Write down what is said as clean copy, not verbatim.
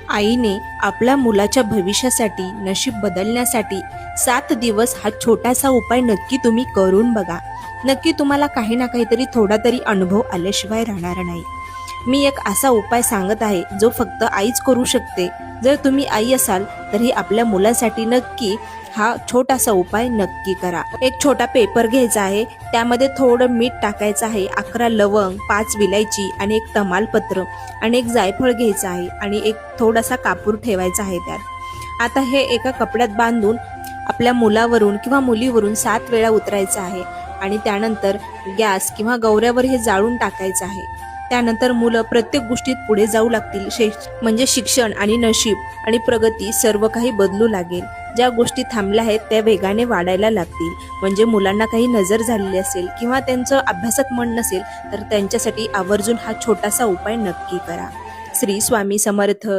आईने आपल्या मुलाच्या भविष्यासाठी, नशीब बदलण्यासाठी 7 दिवस हा छोटासा उपाय नक्की तुम्ही करून बघा. नक्की तुम्हाला काही ना काहीतरी थोडा तरी अनुभव आल्याशिवाय राहणार नाही. मी एक असा उपाय सांगत आहे जो फक्त आईच करू शकते. जर तुम्ही आई असाल तरी आपल्या मुलासाठी नक्की हा छोटासा उपाय नक्की करा. एक छोटा पेपर घ्यायचा आहे, त्यामध्ये थोडं मीठ टाकायचं आहे, 11 लवंग, 5 विलायची आणि एक तमालपत्र आणि एक जायफळ घ्यायचं आहे आणि एक थोडासा कापूर ठेवायचा आहे त्यात. आता हे एका कपड्यात बांधून आपल्या मुलावरून किंवा मुलीवरून 7 वेळा उतरायचं आहे आणि त्यानंतर गॅस किंवा गौऱ्यावर हे जाळून टाकायचं आहे. त्यानंतर मुलं प्रत्येक गोष्टीत पुढे जाऊ लागतील. म्हणजे शिक्षण आणि नशीब आणि प्रगती सर्व काही बदलू लागेल. ज्या गोष्टी थांबल्या आहेत त्या वेगाने वाढायला लागतील. म्हणजे मुलांना काही नजर झालेली असेल किंवा त्यांचं अभ्यासात मन नसेल तर त्यांच्यासाठी आवर्जून हा छोटासा उपाय नक्की करा. श्री स्वामी समर्थ.